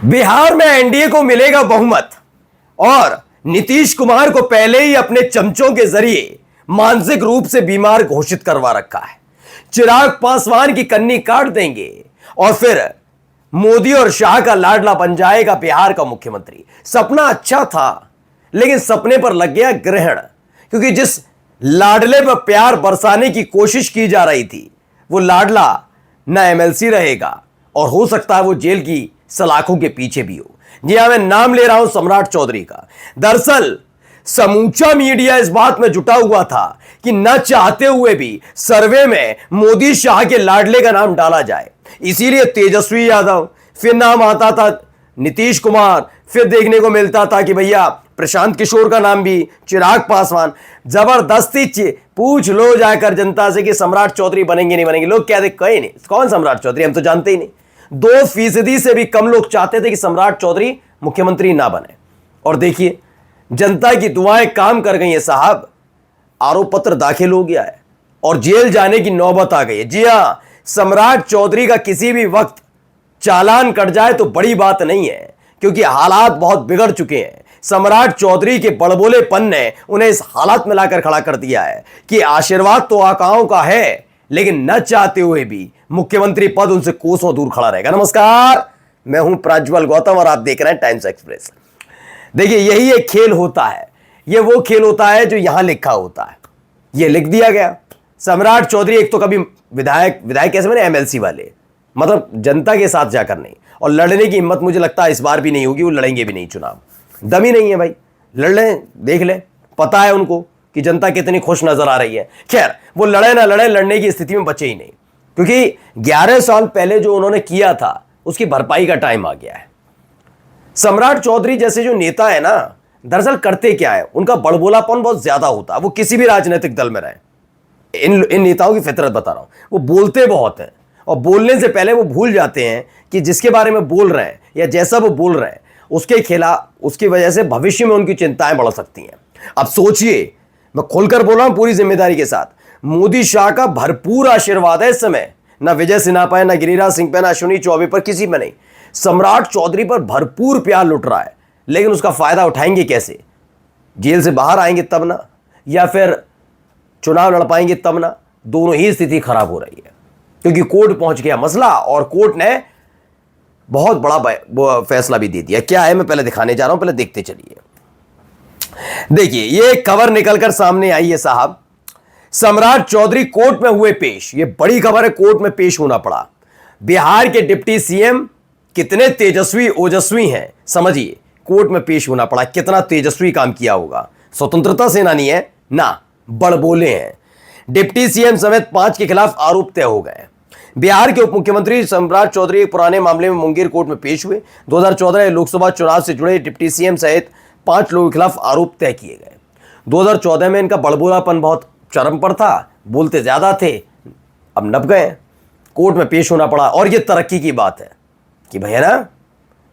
बिहार में एनडीए को मिलेगा बहुमत और नीतीश कुमार को पहले ही अपने चमचों के जरिए मानसिक रूप से बीमार घोषित करवा रखा है। चिराग पासवान की कन्नी काट देंगे और फिर मोदी और शाह का लाडला बन जाएगा बिहार का मुख्यमंत्री। सपना अच्छा था लेकिन सपने पर लग गया ग्रहण, क्योंकि जिस लाडले पर प्यार बरसाने की कोशिश की जा रही थी वो लाडला न एमएलसी रहेगा और हो सकता है वो जेल की सलाखों के पीछे भी हो। जी हां, मैं नाम ले रहा हूं सम्राट चौधरी का। दरअसल समूचा मीडिया इस बात में जुटा हुआ था कि न चाहते हुए भी सर्वे में मोदी शाह के लाडले का नाम डाला जाए, इसीलिए तेजस्वी यादव, फिर नाम आता था नीतीश कुमार, फिर देखने को मिलता था कि भैया प्रशांत किशोर का नाम भी, चिराग पासवान। जबरदस्ती पूछ लो जाकर जनता से कि सम्राट चौधरी बनेंगे नहीं बनेंगे। लोग कहते कहीं नहीं, कौन सम्राट चौधरी, हम तो जानते ही नहीं। 2% से भी कम लोग चाहते थे कि सम्राट चौधरी मुख्यमंत्री ना बने। और देखिए जनता की दुआएं काम कर गई है साहब। आरोप पत्र दाखिल हो गया है और जेल जाने की नौबत आ गई है। जी हां, सम्राट चौधरी का किसी भी वक्त चालान कट जाए तो बड़ी बात नहीं है, क्योंकि हालात बहुत बिगड़ चुके हैं। सम्राट चौधरी के बड़बोलेपन ने उन्हें इस हालत में लाकर खड़ा कर दिया है कि आशीर्वाद तो आकाओं का है, लेकिन न चाहते हुए भी मुख्यमंत्री पद उनसे कोसों दूर खड़ा रहेगा। नमस्कार, मैं हूं प्रज्वल गौतम और आप देख रहे हैं टाइम्स एक्सप्रेस। देखिए यही एक खेल होता है, ये वो खेल होता है जो यहां लिखा होता है। ये लिख दिया गया सम्राट चौधरी एक तो कभी विधायक कैसे बने, एमएलसी वाले, मतलब जनता के साथ जाकर नहीं। और लड़ने की हिम्मत मुझे लगता है इस बार भी नहीं होगी, वो लड़ेंगे भी नहीं चुनाव। दम ही नहीं है भाई, लड़ लें, देख लें, पता है उनको कि जनता कितनी खुश नजर आ रही है। खैर वो लड़े ना लड़े, लड़ने की स्थिति में बचे ही नहीं, क्योंकि 11 साल पहले जो उन्होंने किया था उसकी भरपाई का टाइम आ गया है। सम्राट चौधरी जैसे जो नेता है ना, दरअसल करते क्या है, उनका बड़बोलापन बहुत ज्यादा होता है। वो किसी भी राजनीतिक दल में रहे, इन नेताओं की फितरत बता रहा हूं, वो बोलते बहुत हैं और बोलने से पहले वो भूल जाते हैं कि जिसके बारे में बोल रहे हैं या जैसा वो बोल रहे हैं उसके खिलाफ, उसकी वजह से भविष्य में उनकी चिंताएं बढ़ सकती हैं। अब सोचिए, मैं खोलकर बोल रहा हूं पूरी जिम्मेदारी के साथ, मोदी शाह का भरपूर आशीर्वाद है इस समय। ना विजय सिन्हा पे, ना गिरिराज सिंह पे, ना अश्विनी चौबे पर, किसी में नहीं। सम्राट चौधरी पर भरपूर प्यार लुट रहा है, लेकिन उसका फायदा उठाएंगे कैसे? जेल से बाहर आएंगे तब ना, या फिर चुनाव लड़ पाएंगे तब ना। दोनों ही स्थिति खराब हो रही है, क्योंकि कोर्ट पहुंच गया मसला और कोर्ट ने बहुत बड़ा फैसला भी दे दिया। क्या है मैं पहले दिखाने जा रहा हूं, पहले देखते चलिए। देखिए ये खबर निकलकर सामने आई है साहब, सम्राट चौधरी कोर्ट में हुए पेश। ये बड़ी खबर है, कोर्ट में पेश होना पड़ा। बिहार के डिप्टी सीएम कितने तेजस्वी ओजस्वी हैं समझिए, कोर्ट में पेश होना पड़ा। कितना तेजस्वी काम किया होगा, स्वतंत्रता सेनानी है ना, बड़बोले हैं। डिप्टी सीएम समेत 5 के खिलाफ आरोप तय हो गए। बिहार के उप मुख्यमंत्री सम्राट चौधरी एक पुराने मामले में मुंगेर कोर्ट में पेश हुए। 2014 लोकसभा चुनाव से जुड़े डिप्टी सीएम सहित 5 लोगों के खिलाफ आरोप तय किए गए। 2014 में इनका बड़बोलापन बहुत चरम पर था, बोलते ज्यादा थे, अब नप गए, कोर्ट में पेश होना पड़ा। और ये तरक्की की बात है कि भैया ना,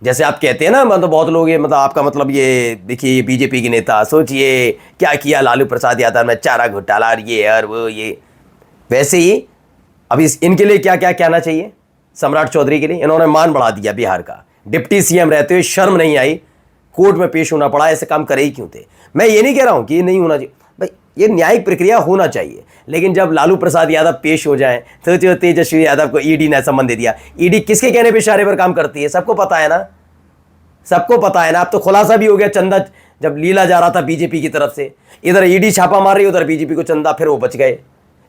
जैसे आप कहते हैं ना, मतलब बहुत लोग ये, मतलब आपका मतलब ये देखिए बीजेपी के नेता, सोचिए क्या किया लालू प्रसाद यादव में, चारा घोटाला और ये और वो ये, वैसे ही अब इनके लिए क्या क्या कहना चाहिए सम्राट चौधरी के लिए। इन्होंने मान बढ़ा दिया बिहार का, डिप्टी सीएम रहते हुए शर्म नहीं आई, कोर्ट में पेश होना पड़ा। ऐसे काम करे ही क्यों थे? मैं ये नहीं कह रहा हूं कि ये नहीं होना चाहिए भाई, ये न्यायिक प्रक्रिया होना चाहिए, लेकिन जब लालू प्रसाद यादव पेश हो जाएं तो जो तेजस्वी यादव को ईडी ने संबंध दे दिया। ईडी किसके कहने पे इशारे पर काम करती है, सबको पता है ना, सबको पता है ना। अब तो खुलासा भी हो गया, चंदा जब लीला जा रहा था बीजेपी की तरफ से, इधर ईडी छापा मार रही, उधर बीजेपी को चंदा, फिर वो बच गए।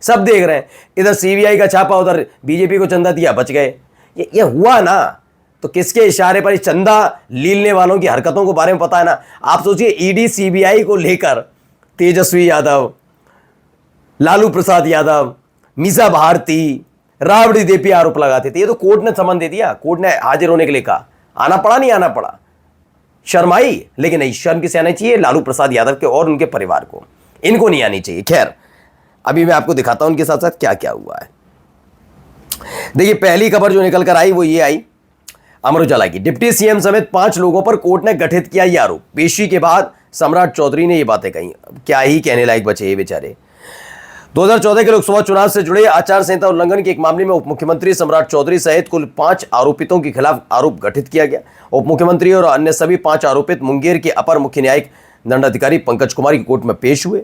सब देख रहे हैं, इधर सीबीआई का छापा, उधर बीजेपी को चंदा दिया, बच गए। ये हुआ ना, तो किसके इशारे पर? चंदा लीलने वालों की हरकतों को बारे में पता है ना। आप सोचिए ईडी सीबीआई को लेकर तेजस्वी यादव, लालू प्रसाद यादव, मीसा भारती, राबड़ी देवी आरोप लगाते थे। ये तो कोर्ट ने समन दे दिया, कोर्ट ने हाजिर होने के लिए कहा। आना पड़ा नहीं आना पड़ा, शर्माई, लेकिन नहीं, शर्म किसे आनी चाहिए? लालू प्रसाद यादव के और उनके परिवार को, इनको नहीं आनी चाहिए। खैर अभी मैं आपको दिखाता हूं उनके साथ साथ क्या क्या हुआ है। देखिए पहली खबर जो निकल कर आई वो ये आई अमर उजाला की, डिप्टी सीएम समेत 5 लोगों पर कोर्ट ने गठित किया ये आरोप। पेशी के बाद सम्राट चौधरी ने ये बातें कही। क्या ही कहने लायक बचे ये बेचारे। 2014 के लोकसभा चुनाव से जुड़े आचार संहिता उल्लंघन के एक मामले में उप मुख्यमंत्री सम्राट चौधरी सहित कुल 5 आरोपितों के खिलाफ आरोप गठित किया गया। उप मुख्यमंत्री और अन्य सभी 5 आरोपित मुंगेर के अपर मुख्य न्यायिक दंडाधिकारी पंकज कुमार की कोर्ट में पेश हुए,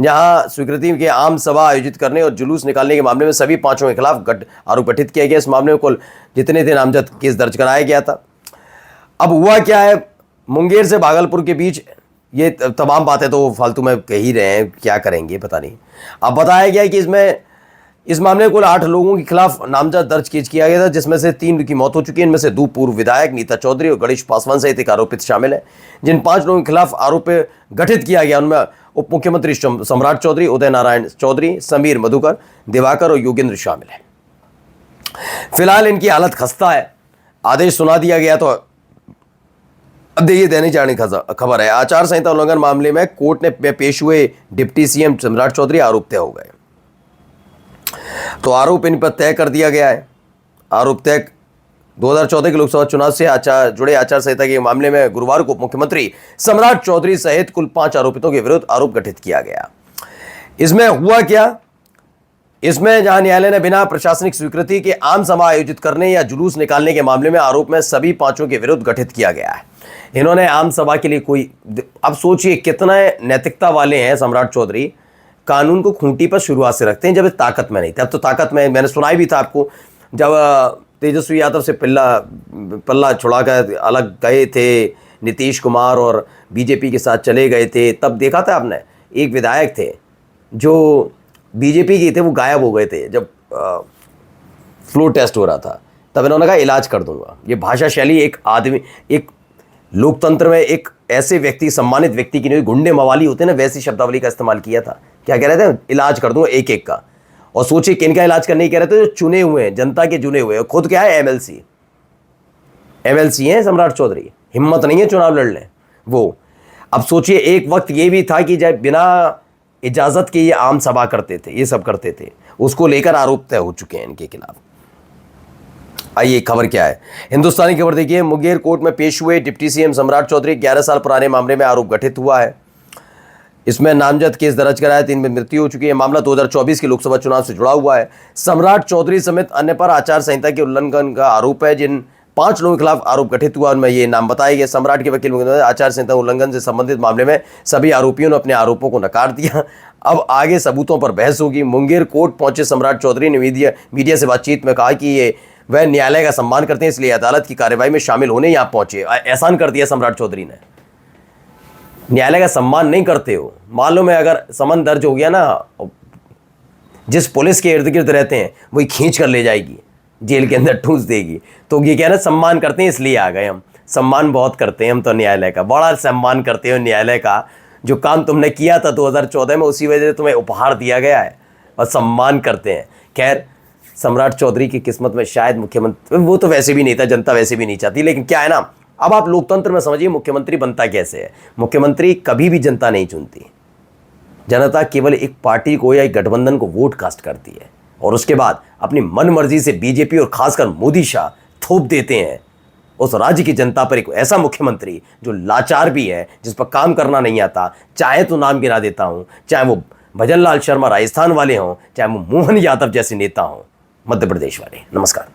जहां स्वीकृति के आम सभा आयोजित करने और जुलूस निकालने के मामले में सभी 5 के खिलाफ आरोप गठित किया गया। इस मामले में कुल जितने थे नामजद केस दर्ज कराया गया था। अब हुआ क्या है, मुंगेर से भागलपुर के बीच ये तमाम बातें तो फालतू में कह ही रहे हैं, क्या करेंगे पता नहीं। अब बताया गया कि इस मामले में कुल 8 लोगों के खिलाफ नामजद दर्ज किया गया था, जिसमें से 3 की मौत हो चुकी है। इनमें से 2 पूर्व विधायक नीता चौधरी और गणेश पासवान सहित एक आरोपित शामिल है। जिन 5 लोगों के खिलाफ आरोप गठित किया गया उनमें उप मुख्यमंत्री सम्राट चौधरी, उदय नारायण चौधरी, समीर मधुकर, दिवाकर और योगेंद्र शामिल है। फिलहाल इनकी हालत खस्ता है। आदेश सुना दिया गया। तो अब देखिए दैनिक जागरण की खबर है, आचार संहिता उल्लंघन मामले में कोर्ट में पेश हुए डिप्टी सीएम सम्राट चौधरी आरोप तय हो गए। तो आरोप इन पर तय कर दिया गया है। आरोप तय 2014 के लोकसभा चुनाव से जुड़े आचार संहिता के मामले में गुरुवार को मुख्यमंत्री सम्राट चौधरी सहित कुल 5 आरोपितों के विरुद्ध आरोप गठित किया गया। इसमें हुआ क्या, इसमें जहां न्यायालय ने बिना प्रशासनिक स्वीकृति के आम सभा आयोजित करने या जुलूस निकालने के मामले में आरोप में सभी 5 के विरुद्ध गठित किया गया है। इन्होंने आम सभा के लिए कोई, अब सोचिए कितना नैतिकता वाले हैं सम्राट चौधरी, कानून को खूंटी पर शुरुआत से रखते हैं जब ताकत में नहीं थे। अब तो ताकत में, मैंने सुनाई भी था आपको, जब तेजस्वी यादव से पल्ला छुड़ाकर अलग गए थे नीतीश कुमार और बीजेपी के साथ चले गए थे, तब देखा था आपने एक विधायक थे जो बीजेपी के थे, वो गायब हो गए थे जब फ्लोर टेस्ट हो रहा था। तब इन्होंने कहा इलाज कर दूंगा। ये भाषा शैली एक आदमी, एक लोकतंत्र में एक ऐसे व्यक्ति, सम्मानित व्यक्ति की नहीं, गुंडे मवाली होते ना, वैसी शब्दावली का इस्तेमाल किया था। क्या कह रहे थे, इलाज कर दूंगा एक एक का। और सोचिए किनका इलाज करने कह रहे थे, जो चुने हुए हैं, जनता के चुने हुए हैं। खुद क्या है, एमएलसी हैं सम्राट चौधरी, हिम्मत नहीं है चुनाव लड़ने वो। अब सोचिए एक वक्त ये भी था कि जब बिना इजाजत के ये आम सभा करते थे, ये सब करते थे, उसको लेकर आरोप तय हो चुके हैं इनके खिलाफ। आइए खबर क्या है, हिंदुस्तानी खबर देखिए, मुंगेर कोर्ट में पेश हुए डिप्टी सीएम सम्राट चौधरी 11 साल पुराने मामले में आरोप गठित हुआ है। इसमें नामजद केस दर्ज कराया, 3 में मृत्यु हो चुकी है। मामला 2024 के लोकसभा चुनाव से जुड़ा हुआ है। सम्राट चौधरी समेत अन्य पर आचार संहिता के उल्लंघन का आरोप है। जिन 5 लोगों के खिलाफ आरोप गठित हुआ उनमें ये नाम बताए गए। सम्राट के वकील आचार संहिता उल्लंघन से संबंधित मामले में सभी आरोपियों ने अपने आरोपों को नकार दिया। अब आगे सबूतों पर बहस होगी। मुंगेर कोर्ट पहुंचे सम्राट चौधरी ने मीडिया से बातचीत में कहा कि ये वह न्यायालय का सम्मान करते हैं, इसलिए अदालत की कार्यवाही में शामिल होने यहाँ पहुंचे। एहसान कर दिया सम्राट चौधरी ने। न्यायालय का सम्मान नहीं करते हो, मालूम है अगर समन दर्ज हो गया ना, जिस पुलिस के इर्द गिर्द रहते हैं वही खींच कर ले जाएगी, जेल के अंदर ठूस देगी। तो ये कह रहे सम्मान करते हैं इसलिए आ गए हम। सम्मान बहुत करते हैं हम तो न्यायालय का, बड़ा सम्मान करते हो न्यायालय का। जो काम तुमने किया था 2014 में, उसी वजह से तुम्हें उपहार दिया गया है और सम्मान करते हैं। खैर, सम्राट चौधरी की किस्मत में शायद मुख्यमंत्री, वो तो वैसे भी नहीं था, जनता वैसे भी नहीं चाहती। लेकिन क्या है ना, अब आप लोकतंत्र में समझिए मुख्यमंत्री बनता कैसे है। मुख्यमंत्री कभी भी जनता नहीं चुनती, जनता केवल एक पार्टी को या एक गठबंधन को वोट कास्ट करती है और उसके बाद अपनी मन मर्जी से बीजेपी और खासकर मोदी शाह थोप देते हैं उस राज्य की जनता पर एक ऐसा मुख्यमंत्री जो लाचार भी है, जिस पर काम करना नहीं आता। चाहे तो नाम गिना देता हूं, चाहे वो भजन लाल शर्मा राजस्थान वाले हों, चाहे वो मोहन यादव जैसे नेता हों मध्य प्रदेश वाले। नमस्कार।